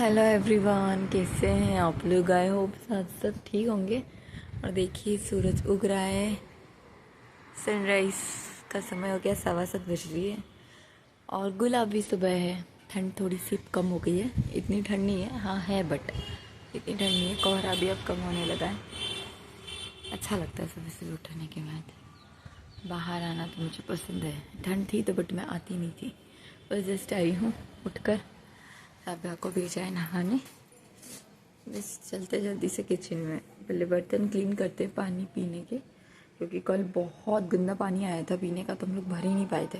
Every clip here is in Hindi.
हेलो एवरीवन, कैसे हैं आप लोग? आए हो साथ सब ठीक होंगे। और देखिए सूरज उग रहा है। सनराइज का समय हो गया, 7:15 बज रही है और गुलाबी सुबह है। ठंड थोड़ी सी कम हो गई है, इतनी ठंड नहीं है, हाँ है बट इतनी ठंड नहीं है। कोहरा भी अब कम होने लगा है। अच्छा लगता है सुबह सुबह उठने के बाद बाहर आना, तो मुझे पसंद है। ठंड थी तो बट मैं आती नहीं थी, बस जस्ट आई हूँ उठकर। साबिया को भेजा है नहाने। बस चलते जल्दी से किचन में, पहले बर्तन क्लीन करते पानी पीने के, क्योंकि कल बहुत गंदा पानी आया था पीने का, तो हम लोग भर ही नहीं पाए थे।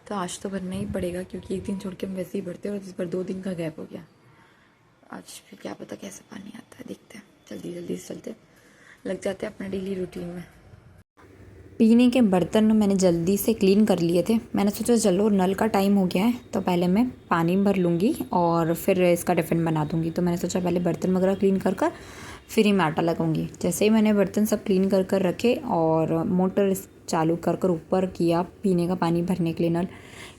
तो आज तो भरना ही पड़ेगा, क्योंकि एक दिन छोड़ के हम वैसे ही भरते और इस पर 2 दिन का गैप हो गया। आज फिर क्या पता कैसा पानी आता है, देखते हैं। जल्दी जल्दी से चलते, लग जाते हैं अपना डेली रूटीन में। पीने के बर्तन मैंने जल्दी से क्लीन कर लिए थे। मैंने सोचा चलो नल का टाइम हो गया है तो पहले मैं पानी भर लूँगी और फिर इसका टिफ़िन बना दूँगी। तो मैंने सोचा पहले बर्तन वगैरह क्लीन कर कर फिर ही मैं आटा लगाऊँगी। जैसे ही मैंने बर्तन सब क्लीन कर कर रखे और मोटर चालू कर कर ऊपर किया पीने का पानी भरने के लिए नल,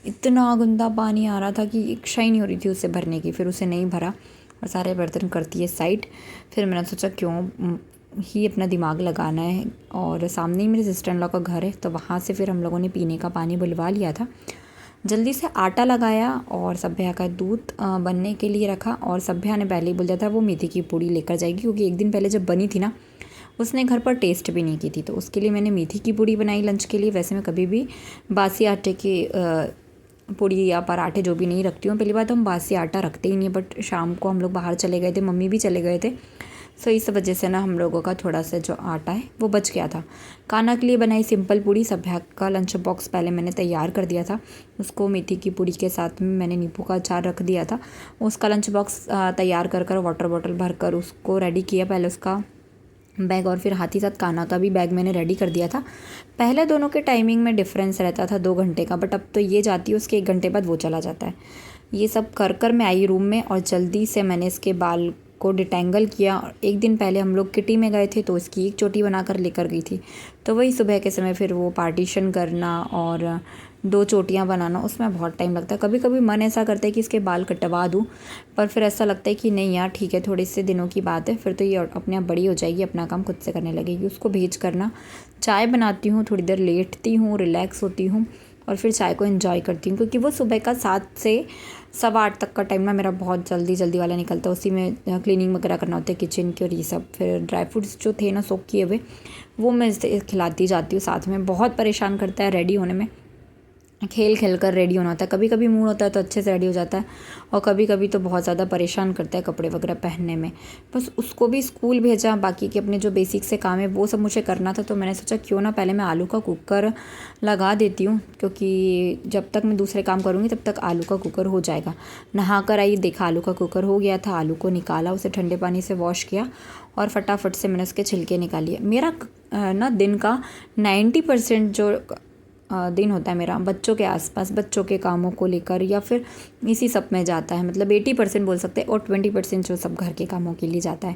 इतना गंदा पानी आ रहा था कि इच्छा ही नहीं हो रही थी उसे भरने की। फिर उसे नहीं भरा और सारे बर्तन करती है साइड। फिर मैंने सोचा क्यों ही अपना दिमाग लगाना है, और सामने ही मेरे सिस्टर इन लॉ का घर है, तो वहाँ से फिर हम लोगों ने पीने का पानी बुलवा लिया था। जल्दी से आटा लगाया और सभ्या का दूध बनने के लिए रखा। और सभ्या ने पहले ही बोल दिया था वो मेथी की पूड़ी लेकर जाएगी, क्योंकि एक दिन पहले जब बनी थी ना उसने घर पर टेस्ट भी नहीं की थी, तो उसके लिए मैंने मेथी की पूड़ी बनाई लंच के लिए। वैसे मैं कभी भी बासी आटे की पूड़ी या पराठे जो भी नहीं रखती हूँ। पहली बात तो हम बासी आटा रखते ही नहीं है, बट शाम को हम लोग बाहर चले गए थे, मम्मी भी चले गए थे, सो इस वजह से ना हम लोगों का थोड़ा सा जो आटा है वो बच गया था। कान्हा के लिए बनाई सिंपल पूड़ी। सभ्या का लंच बॉक्स पहले मैंने तैयार कर दिया था, उसको मेथी की पूड़ी के साथ में मैंने नींबू का अचार रख दिया था। उसका लंच बॉक्स तैयार कर कर वाटर बॉटल भर कर उसको रेडी किया, पहले उसका बैग और फिर हाथ ही साथ कान्हा का भी बैग मैंने रेडी कर दिया था। पहले दोनों के टाइमिंग में डिफरेंस रहता था 2 घंटे का, बट अब तो ये जाती है उसके 1 घंटे बाद वो चला जाता है। ये सब कर कर मैं आई रूम में और जल्दी से मैंने इसके बाल को डिटेंगल किया। और एक दिन पहले हम लोग किटी में गए थे तो इसकी एक चोटी बनाकर लेकर गई थी, तो वही सुबह के समय फिर वो पार्टीशन करना और 2 चोटियाँ बनाना, उसमें बहुत टाइम लगता है। कभी कभी मन ऐसा करता है कि इसके बाल कटवा दूँ, पर फिर ऐसा लगता है कि नहीं यार ठीक है, थोड़े से दिनों की बात है, फिर तो ये अपने आप बड़ी हो जाएगी, अपना काम खुद से करने लगेगी। उसको भेज करना चाय बनाती हूँ, थोड़ी देर लेटती हूँ, रिलैक्स होती हूँ और फिर चाय को एंजॉय करती हूँ, क्योंकि वो सुबह का 7 से 8:15 तक का टाइम ना मेरा बहुत जल्दी जल्दी वाला निकलता है। उसी में क्लीनिंग वगैरह करना होता है किचन की और ये सब। फिर ड्राई फ्रूट्स जो थे ना सोक किए हुए, वो मैं इसे खिलाती जाती हूँ साथ में। बहुत परेशान करता है रेडी होने में, खेल खेल कर रेडी होना होता है। कभी कभी मूड होता है तो अच्छे से रेडी हो जाता है, और कभी कभी तो बहुत ज़्यादा परेशान करता है कपड़े वगैरह पहनने में। बस उसको भी स्कूल भेजा, बाकी के अपने जो बेसिक से काम है वो सब मुझे करना था। तो मैंने सोचा क्यों ना पहले मैं आलू का कुकर लगा देती हूँ, क्योंकि जब तक मैं दूसरे काम करूँगी तब तक आलू का कुकर हो जाएगा। नहा कर आई, देखा आलू का कुकर हो गया था। आलू को निकाला, उसे ठंडे पानी से वॉश किया और फटाफट से मैंने उसके छिलके निकालिए। मेरा ना दिन का 90% जो दिन होता है मेरा बच्चों के आसपास, बच्चों के कामों को लेकर या फिर इसी सब में जाता है। मतलब 80% बोल सकते हैं, और 20% जो सब घर के कामों के लिए जाता है।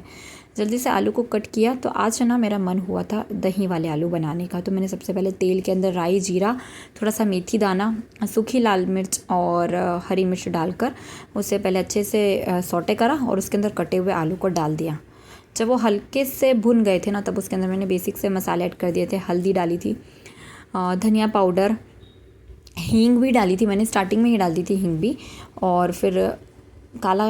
जल्दी से आलू को कट किया। तो आज ना मेरा मन हुआ था दही वाले आलू बनाने का, तो मैंने सबसे पहले तेल के अंदर राई, जीरा, थोड़ा सा मेथी दाना, सूखी लाल मिर्च और हरी मिर्च डालकर उसे पहले अच्छे से सौटे करा और उसके अंदर कटे हुए आलू को डाल दिया। जब वो हल्के से भुन गए थे ना, तब उसके अंदर मैंने बेसिक से मसाले ऐड कर दिए थे। हल्दी डाली थी, धनिया पाउडर, हींग भी डाली थी मैंने, स्टार्टिंग में ही डाल दी थी हींग भी, और फिर काला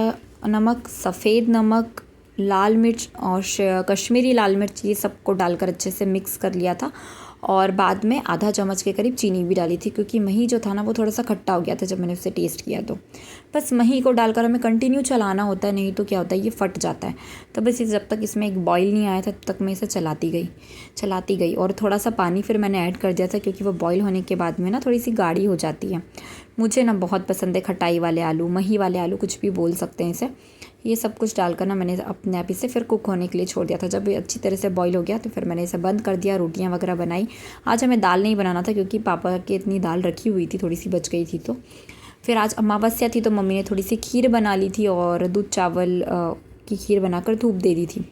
नमक, सफ़ेद नमक, लाल मिर्च और कश्मीरी लाल मिर्च, ये सबको डालकर अच्छे से मिक्स कर लिया था। और बाद में आधा चम्मच के करीब चीनी भी डाली थी, क्योंकि मही जो था ना वो थोड़ा सा खट्टा हो गया था जब मैंने उसे टेस्ट किया। तो बस मही को डालकर हमें कंटिन्यू चलाना होता है, नहीं तो क्या होता है ये फट जाता है। तो बस जब तक इसमें एक बॉईल नहीं आया था तब तक मैं इसे चलाती गई और थोड़ा सा पानी फिर मैंने ऐड कर दिया था, क्योंकि वो बॉईल होने के बाद में ना थोड़ी सी गाढ़ी हो जाती है। मुझे ना बहुत पसंद है खटाई वाले आलू, मही वाले आलू, कुछ भी बोल सकते हैं इसे। ये सब कुछ डालकर ना मैंने अपने आप इसे फिर कुक होने के लिए छोड़ दिया था। जब ये अच्छी तरह से बॉईल हो गया तो फिर मैंने इसे बंद कर दिया, रोटियां वगैरह बनाई। आज हमें दाल नहीं बनाना था, क्योंकि पापा की इतनी दाल रखी हुई थी, थोड़ी सी बच गई थी। तो फिर आज अमावस्या थी तो मम्मी ने थोड़ी सी खीर बना ली थी और दूध चावल की खीर बनाकर धूप दे दी थी।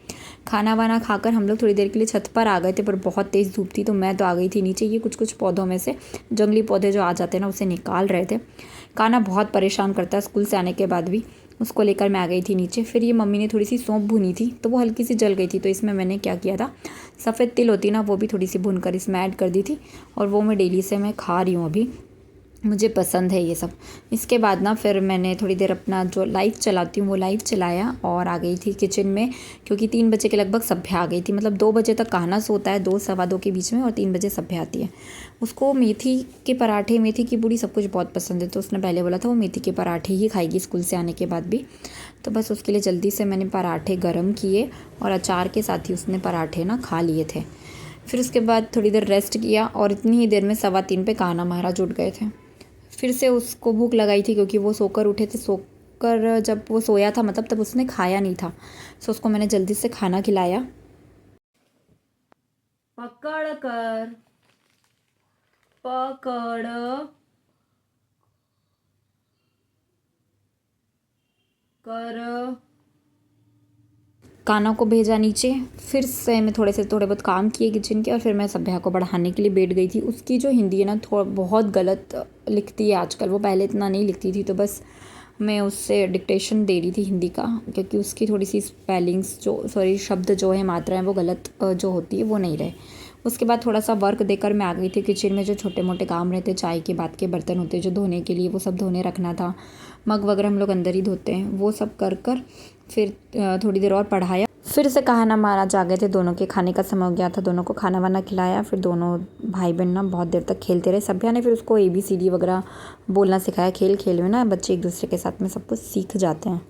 खाना वाना खाकर हम लोग थोड़ी देर के लिए छत पर आ गए थे, पर बहुत तेज़ धूप थी तो मैं तो आ गई थी नीचे। ये कुछ पौधों में से जंगली पौधे जो आ जाते हैं ना उसे निकाल रहे थे। कान्हा बहुत परेशान करता है स्कूल से आने के बाद भी, उसको लेकर मैं आ गई थी नीचे। फिर ये मम्मी ने थोड़ी सी सौंफ भुनी थी तो वो हल्की सी जल गई थी, तो इसमें मैंने क्या किया था, सफ़ेद तिल होती ना, वो भी थोड़ी सी भून कर इसमें ऐड कर दी थी और वो मैं डेली से मैं खा रही हूँ अभी, मुझे पसंद है ये सब। इसके बाद ना फिर मैंने थोड़ी देर अपना जो लाइव चलाती हूँ वो लाइव चलाया और आ गई थी किचन में, क्योंकि 3 बजे के लगभग सभ्या आ गई थी। मतलब 2 बजे तक कहना सोता है, 2 सवा 2 के बीच में, और 3 बजे सभ्या आती है। उसको मेथी के पराठे, मेथी की पूड़ी सब कुछ बहुत पसंद है, तो उसने पहले बोला था वो मेथी के पराठे ही खाएगी स्कूल से आने के बाद भी। तो बस उसके लिए जल्दी से मैंने पराठे गर्म किए और अचार के साथ ही उसने पराठे ना खा लिए थे। फिर उसके बाद थोड़ी देर रेस्ट किया और इतनी ही देर में 2:15 पे कान्हा महाराज उठ गए थे। फिर से उसको भूख लगाई थी क्योंकि वो सोकर उठे थे। सोकर जब वो सोया था मतलब तब उसने खाया नहीं था, सो उसको मैंने जल्दी से खाना खिलाया। पकड़ कर, पकड़ कर, कान्हा को भेजा नीचे। फिर से मैं थोड़े बहुत काम किए किचन के और फिर मैं सभ्या को पढ़ाने के लिए बैठ गई थी। उसकी जो हिंदी है ना बहुत गलत लिखती है आजकल, वो पहले इतना नहीं लिखती थी, तो बस मैं उससे डिक्टेशन दे रही थी हिंदी का, क्योंकि उसकी थोड़ी सी स्पेलिंग्स शब्द जो है, मात्राएं वो गलत जो होती है वो नहीं रहे। उसके बाद थोड़ा सा वर्क देकर मैं आ गई थी किचन में। जो छोटे मोटे काम रहते, चाय के बाद के बर्तन होते जो धोने के लिए, वो सब धोने रखना था। मग वगैरह हम लोग अंदर ही धोते हैं, वो सब कर फिर थोड़ी देर और पढ़ाया। फिर से कान्हा महाराज आ गए थे, दोनों के खाने का समय हो गया था, दोनों को खाना वाना खिलाया। फिर दोनों भाई बहन ना बहुत देर तक खेलते रहे। सभ्या ने फिर उसको ABCD वगैरह बोलना सिखाया। खेल खेल में ना बच्चे एक दूसरे के साथ में सब कुछ सीख जाते हैं।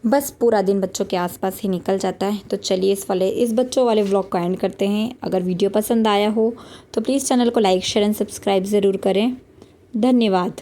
बस पूरा दिन बच्चों के आसपास ही निकल जाता है। तो चलिए इस बच्चों वाले व्लॉग को एंड करते हैं। अगर वीडियो पसंद आया हो तो प्लीज़ चैनल को लाइक, शेयर एंड सब्सक्राइब ज़रूर करें। धन्यवाद।